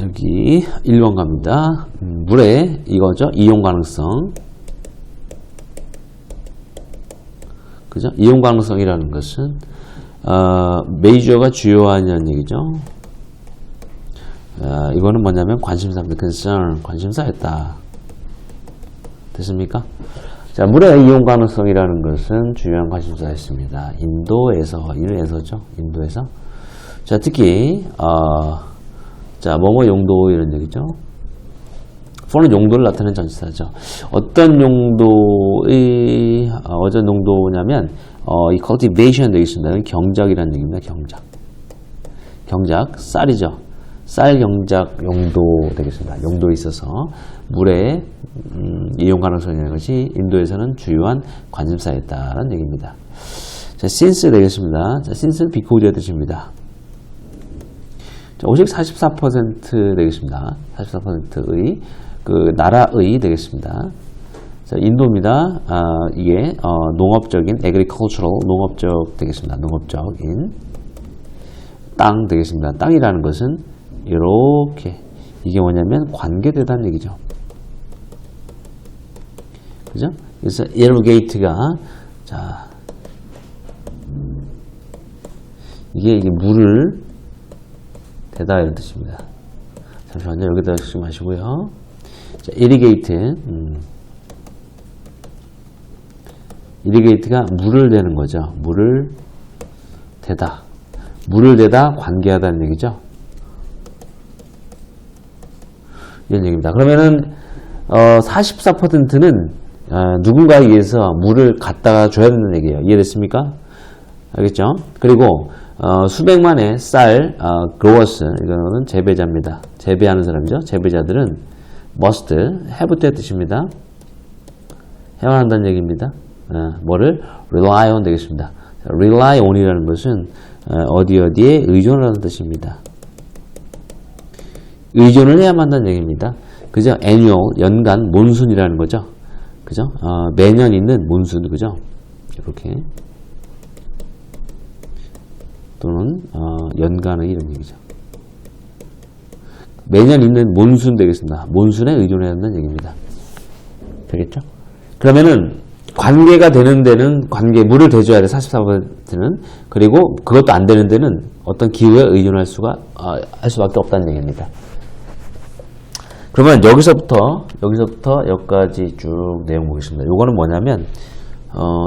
여기 1번 갑니다. 물의 이거죠. 이용 가능성. 그죠? 이용 가능성이라는 것은 메이저가 주요하냐는 얘기죠. 이거는 뭐냐면 관심사입니다. concern, 관심사였다. 됐습니까? 자, 물의 이용 가능성이라는 것은 중요한 관심사였습니다. 인도에서죠. 인도에서. 자, 특히 자, 뭐뭐 용도 이런 얘기죠. for는 용도를 나타내는 전치사죠. 어떤 용도의 어떤 용도냐면 이 cultivation 되겠습니다. 경작이라는 얘기입니다. 경작, 쌀이죠. 쌀 경작 용도 되겠습니다. 용도에 있어서 물의 이용 가능성이라는 것이 인도에서는 주요한 관심사였다는 얘기입니다. 자, since 되겠습니다. 자, since는 because의 뜻입니다. 자, 44% 되겠습니다. 44%의 그 나라의 되겠습니다. 자, 인도입니다. 이게 농업적인 agricultural 농업적 되겠습니다. 농업적인 땅 되겠습니다. 땅이라는 것은 이렇게 이게 뭐냐면 관계되다는 얘기죠. 그죠? 그래서 irrigate가 자 이게 물을 대다 이런 뜻입니다. 잠시만요. 여기다 쓰지 마시고요. 자, irrigate가 물을 대는 거죠. 물을 대다 관계하다는 얘기죠. 이런 얘기입니다. 그러면은 44%는 누군가에 의해서 물을 갖다가 줘야 되는 얘기예요. 이해됐습니까? 알겠죠? 그리고 수백만의 쌀 growers 이거는 재배자입니다. 재배하는 사람이죠. 재배자들은 must have의 뜻입니다. 해야 한다는 얘기입니다. 뭐를 rely on 되겠습니다. rely on이라는 것은 어디에 의존하는 뜻입니다. 의존을 해야만 한다는 얘기입니다. 그죠? annual 연간 몬순이라는 거죠. 그죠? 매년 있는 몬순 그죠? 이렇게 또는 연간의 이런 얘기죠. 매년 있는 몬순 되겠습니다. 몬순에 의존해야 한다는 얘기입니다. 되겠죠? 그러면은 관계가 되는 데는 물을 대줘야 돼. 44%는. 그리고 그것도 안 되는 데는 어떤 기후에 의존할 할 수밖에 없다는 얘기입니다. 그러면 여기서부터 여기까지 쭉 내용 보겠습니다. 요거는 뭐냐면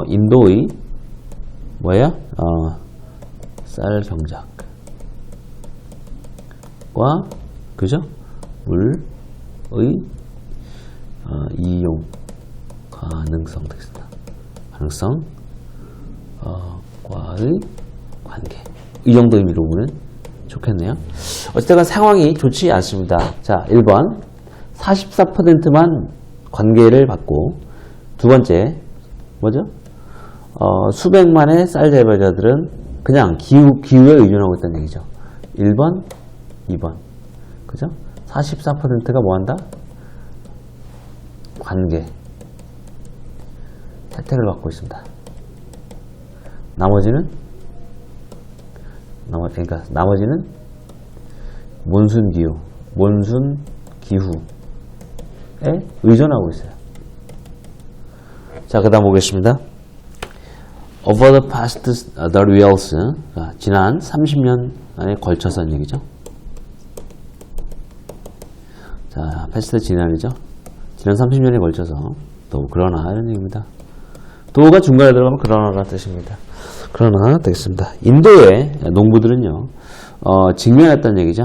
인도의 뭐예요? 쌀 경작과 그죠? 물의 이용 가능성 되겠습니다. 과의 관계. 이 정도 의미로 보면 좋겠네요. 어쨌든 상황이 좋지 않습니다. 자, 1번 44%만 관계를 받고 두 번째 뭐죠? 수백만의 쌀 재배자들은 그냥 기후에 의존하고 있다는 얘기죠. 1번, 2번. 그죠? 44%가 뭐한다? 관계. 혜택을 받고 있습니다. 나머지는 몬순 기후에 의존하고 있어요. 자, 그 다음 보겠습니다. Over the past 30 years, 지난 30년에 걸쳐서 얘기죠. 자, past 지난이죠. 지난 30년에 걸쳐서 또 그러나 이런 얘기입니다. 도가 중간에 들어가면 그러나라는 뜻입니다. 그러나 되겠습니다. 인도의 농부들은요, 직면했다는 얘기죠.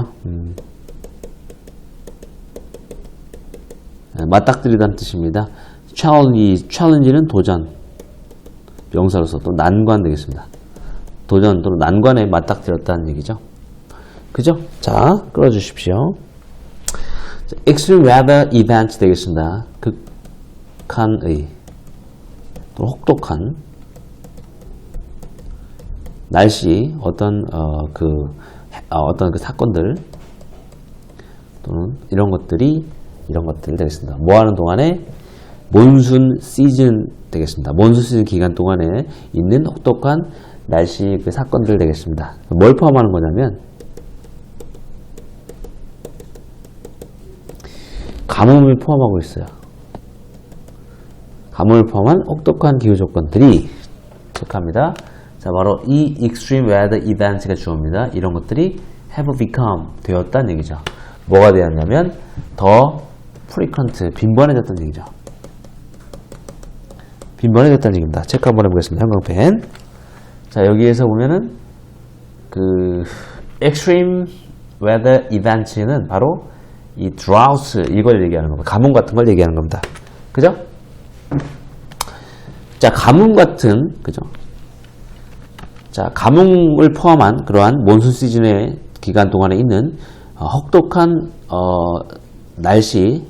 맞닥뜨리다는 뜻입니다. challenge는 도전, 명사로서 또 난관 되겠습니다. 도전 또는 난관에 맞닥뜨렸다는 얘기죠. 그죠? 자, 끌어주십시오. extreme weather events 되겠습니다. 극한의 또 혹독한 날씨 어떤 그 사건들 또는 이런 것들 되겠습니다. 뭐 하는 동안에 몬순 시즌 되겠습니다. 몬순 시즌 기간 동안에 있는 혹독한 날씨 그 사건들 되겠습니다. 뭘 포함하는 거냐면 가뭄을 포함하고 있어요. 가뭄을 포함한 혹독한 기후 조건들이 체크합니다. 자, 바로 이 extreme weather events가 주어입니다. 이런 것들이 have become 되었다는 얘기죠. 뭐가 되었냐면 더 frequent 빈번해졌다는 얘기죠. 빈번해졌다는 얘기입니다. 체크 한번 해보겠습니다. 형광펜. 자, 여기에서 보면은 그 extreme weather events는 바로 이 drought 이걸 얘기하는 겁니다. 가뭄 같은 걸 얘기하는 겁니다. 그죠? 자, 가뭄 같은 그죠? 자, 가뭄을 포함한 그러한 몬순 시즌의 기간 동안에 있는 혹독한 날씨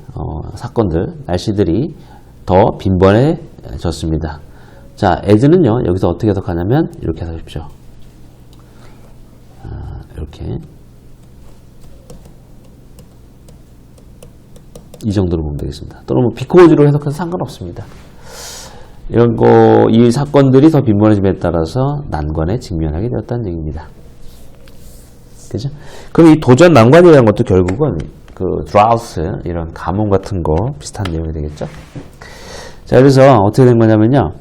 사건들, 날씨들이 더 빈번해졌습니다. 자, as는요 여기서 어떻게 해석하냐면 이렇게 해석하십시오. 이렇게 이 정도로 보면 되겠습니다. 또는 뭐 비코즈로 해석해도 상관없습니다. 이런 거, 이 사건들이 더 빈번해짐에 따라서 난관에 직면하게 되었다는 얘기입니다. 그죠? 그럼 이 도전 난관이라는 것도 결국은 그 drought, 이런 가뭄 같은 거 비슷한 내용이 되겠죠? 자, 그래서 어떻게 된 거냐면요.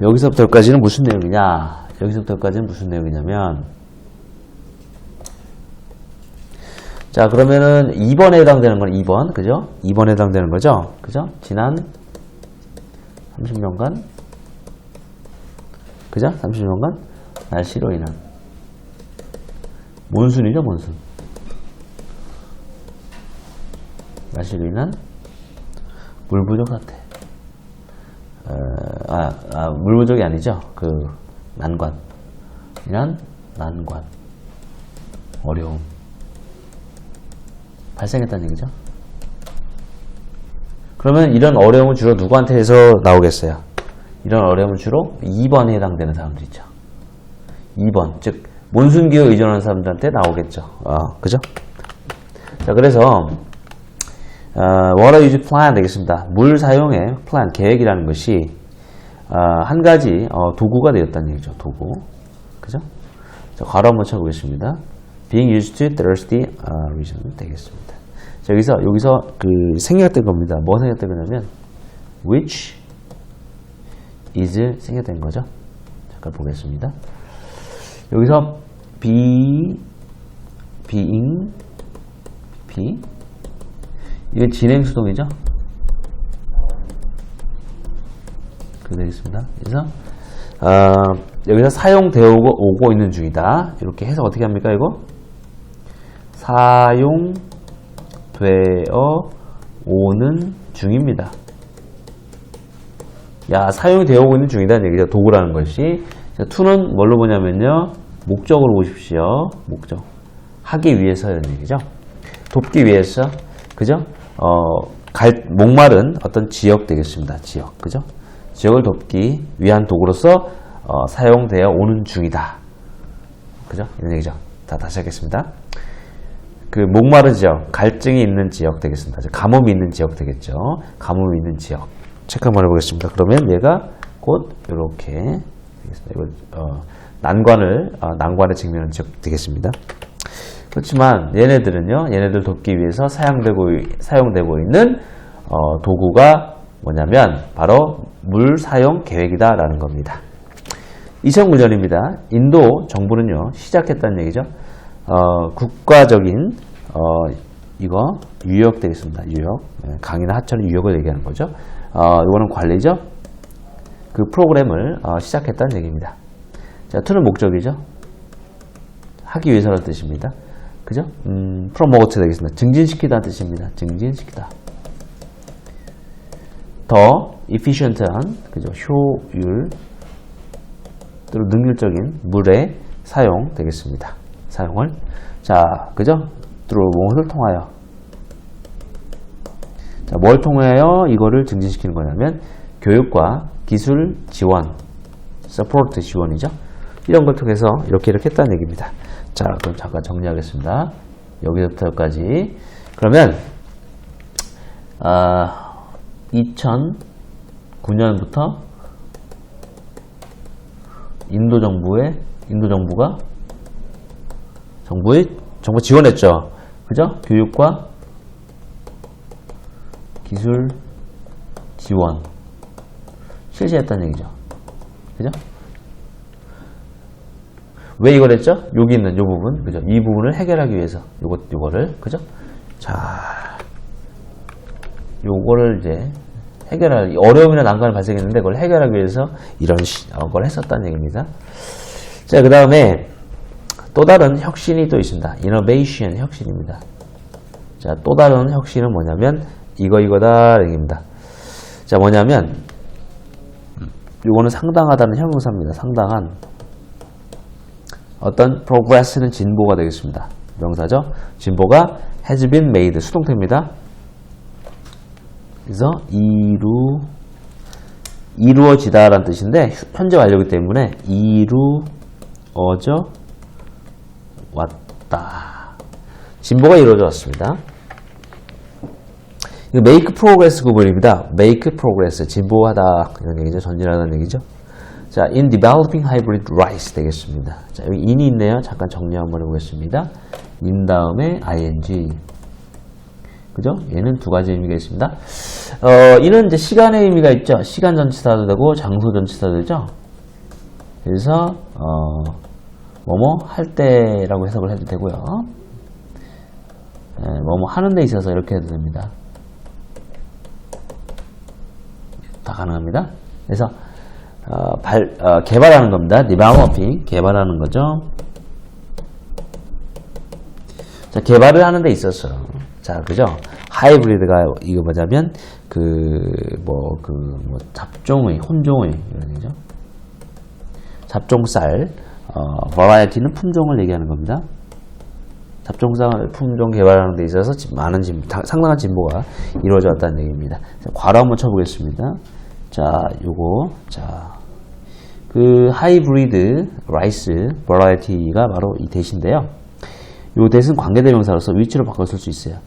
여기서부터까지는 무슨 내용이냐? 여기서부터까지는 무슨 내용이냐면, 자, 그러면은 2번에 해당되는 건 2번, 그죠? 2번에 해당되는 거죠? 그죠? 지난 30년간, 그죠? 30년간 날씨로 인한 몬순이죠, 몬순. 날씨로 인한 물 부족 사태. 물 부족이 아니죠. 그 난관. 인한 난관. 어려움. 발생했다는 얘기죠. 그러면 이런 어려움은 주로 누구한테 해서 나오겠어요? 이런 어려움은 주로 2번에 해당되는 사람들이죠. 2번, 즉 몬순기후 의존하는 사람들한테 나오겠죠. 그죠? 자, 그래서 water use plan 되겠습니다. 물 사용의 plan, 계획이라는 것이 한 가지 도구가 되었다는 얘기죠. 도구. 그죠? 자, 괄호 한번 쳐보겠습니다. being used to thirsty region 되겠습니다. 자, 여기서 그 생략된 겁니다. 뭐 생략된 거냐면 which is 생략된 거죠. 잠깐 보겠습니다. 여기서 being 이게 진행수동이죠. 그렇게 되겠습니다. 그래서 여기서 사용되어 오고 있는 중이다. 이렇게 해석 어떻게 합니까? 이거 사용되어 오는 중입니다. 야, 사용되어 오고 있는 중이다는 얘기죠. 도구라는 것이. 자, to는 뭘로 보냐면요. 목적으로 보십시오. 목적. 하기 위해서 이런 얘기죠. 돕기 위해서. 그죠? 목마른 어떤 지역 되겠습니다. 지역. 그죠? 지역을 돕기 위한 도구로서 사용되어 오는 중이다. 그죠? 이런 얘기죠. 다시 하겠습니다. 그 목마른 지역, 갈증이 있는 지역 되겠습니다. 가뭄이 있는 지역 되겠죠. 가뭄이 있는 지역. 체크 한번 해보겠습니다. 그러면 얘가 곧 이렇게 되겠습니다. 이거 난관에 직면한 지역 되겠습니다. 그렇지만 얘네들은요, 얘네들 돕기 위해서 사용되고 있는 도구가 뭐냐면 바로 물 사용 계획이다라는 겁니다. 2009년입니다. 인도 정부는요 시작했다는 얘기죠. 국가적인 이거 유역 되겠습니다. 유역. 강이나 하천의 유역을 얘기하는 거죠. 이거는 관리죠. 그 프로그램을 시작했다는 얘기입니다. 자, to는 목적이죠. 하기 위해서라는 뜻입니다. 그죠? promote 되겠습니다. 증진시키다는 뜻입니다. 증진시키다. 더 efficient한, 그죠? 효율, 또는 능률적인 물의 사용 되겠습니다. 사용을. 자, 그죠? through 무엇을 통하여. 자, 뭘 통하여 이거를 증진시키는 거냐면 교육과 기술 지원, support 지원이죠. 이런 걸 통해서 이렇게 했다는 얘기입니다. 자, 그럼 잠깐 정리하겠습니다. 여기서부터까지. 그러면 2009년부터 인도 정부가 정부 지원했죠. 그죠? 교육과 기술 지원 실시했다는 얘기죠. 그죠? 왜 이걸 했죠? 여기 있는 요 부분, 그죠? 이 부분을 해결하기 위해서 요거를, 그죠? 자, 요거를 이제 해결할 어려움이나 난관을 발생했는데 그걸 해결하기 위해서 이런 걸 했었다는 얘기입니다. 자, 그 다음에 또 다른 혁신이 또 있습니다. 이노베이션 혁신입니다. 자, 또 다른 혁신은 뭐냐면 이거다 얘기입니다. 자, 뭐냐면 요거는 상당하다는 형용사입니다. 상당한 어떤 progress는 진보가 되겠습니다. 명사죠. 진보가 has been made 수동태입니다. 그래서 이루어지다라는 뜻인데 현재 완료이기 때문에 이루어져 왔다. 진보가 이루어져 왔습니다. 이거 make progress 구분입니다. make progress 진보하다 이런 얘기죠. 전진하다는 얘기죠. 자, in developing hybrid rice 되겠습니다. 자, 여기 in이 있네요. 잠깐 정리 한번 해보겠습니다. in 다음에 ing. 그죠? 얘는 두 가지 의미가 있습니다. 이는 이제 시간의 의미가 있죠. 시간 전치사도 되고 장소 전치사도 되죠. 그래서 뭐뭐 할 때라고 해석을 해도 되고요. 뭐뭐 하는 데 있어서 이렇게 해도 됩니다. 다 가능합니다. 그래서 개발하는 겁니다. developing 개발하는 거죠. 자, 개발을 하는 데 있어서 자, 그죠? 하이브리드가 이거 뭐냐면 잡종의, 혼종의 이런 얘기죠. 잡종쌀, variety는 품종을 얘기하는 겁니다. 잡종쌀 품종 개발하는 데 있어서 상당한 진보가 이루어져 왔다는 얘기입니다. 자, 괄호 한번 쳐보겠습니다. 자, 요거, 그 하이브리드 라이스 버라이어티가 바로 이 대신데요. 요 대신 관계대명사로서 위치로 바꿔 쓸 수 있어요.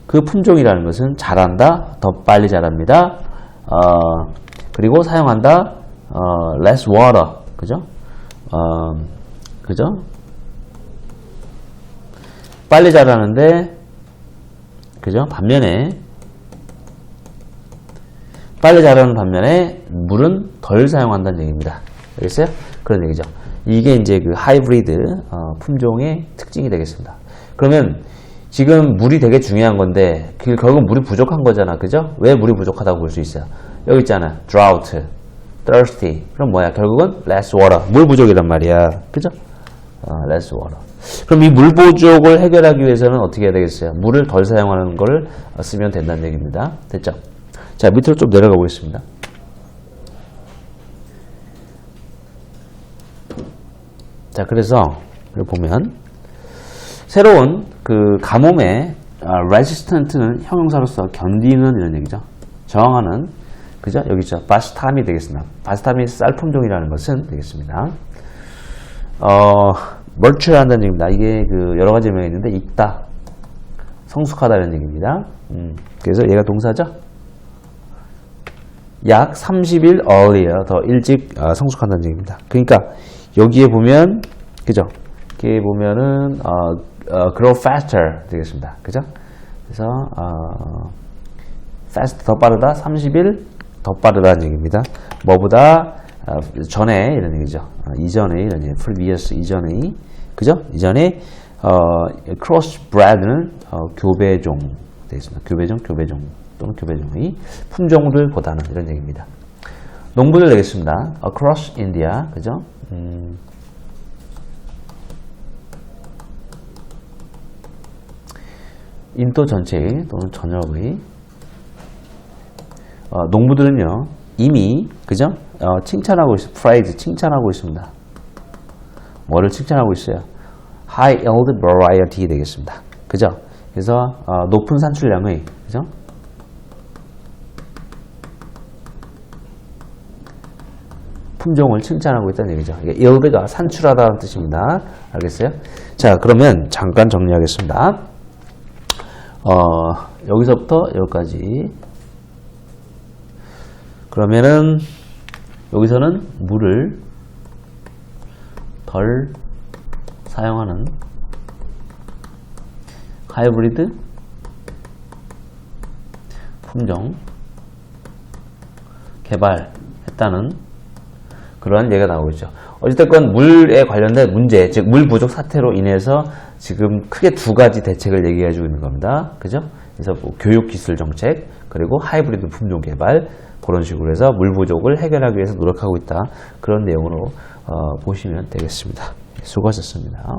그 품종이라는 것은 자란다, 더 빨리 자랍니다. 그리고 사용한다, less water, 그죠? 그죠? 빨리 자라는데, 그죠? 빨리 자라는 반면에 물은 덜 사용한다는 얘기입니다. 알겠어요? 그런 얘기죠. 이게 이제 그 하이브리드 품종의 특징이 되겠습니다. 그러면 지금 물이 되게 중요한 건데 결국 물이 부족한 거잖아. 그죠? 왜 물이 부족하다고 볼 수 있어요? 여기 있잖아. drought, thirsty. 그럼 뭐야? 결국은 less water. 물 부족이란 말이야. 그죠? less water. 그럼 이 물 부족을 해결하기 위해서는 어떻게 해야 되겠어요? 물을 덜 사용하는 걸 쓰면 된다는 얘기입니다. 됐죠? 자, 밑으로 좀 내려가 보겠습니다. 자, 그래서 보면 새로운 그 가뭄에 resistant는 형용사로서 견디는 이런 얘기죠. 저항하는, 그죠? 여기 있죠. 바스탐이 되겠습니다. 바스탐이 쌀 품종이라는 것은 되겠습니다. 멀추한다는 얘기입니다. 이게 그 여러 가지 의미가 있는데 익다, 성숙하다는 얘기입니다. 그래서 얘가 동사죠. 약 30일 earlier, 더 일찍 성숙한다는 얘기입니다. 그러니까 여기에 보면, 그죠? 여기에 보면은 grow faster 되겠습니다. 그죠? 그래서 fast 더 빠르다, 30일 더 빠르다는 얘기입니다. 뭐보다 전에 이런 얘기죠. 이전에 이런 얘기, previous 이전의, 그죠? 이전에 crossbred는 교배종 되겠습니다. 교배종 또는 교배종의 품종들 보다는 이런 얘기입니다. 농부들 되겠습니다. across India, 그죠? 인도 전체의 또는 전역의 농부들은요 이미, 그죠? 칭찬하고 있어요. praise, 칭찬하고 있습니다. 뭐를 칭찬하고 있어요? high yield variety 되겠습니다. 그죠? 그래서 높은 산출량의, 그죠? 품종을 칭찬하고 있다는 얘기죠. 이게 yield가 산출하다는 뜻입니다. 알겠어요? 자, 그러면 잠깐 정리하겠습니다. 여기서부터 여기까지. 그러면은 여기서는 물을 덜 사용하는 하이브리드 품종 개발했다는 그러한 얘기가 나오고 있죠. 어쨌든 물에 관련된 문제, 즉 물 부족 사태로 인해서 지금 크게 두 가지 대책을 얘기해주고 있는 겁니다. 그죠? 그래서 뭐 교육 기술 정책, 그리고 하이브리드 품종 개발, 그런 식으로 해서 물 부족을 해결하기 위해서 노력하고 있다. 그런 내용으로 보시면 되겠습니다. 수고하셨습니다.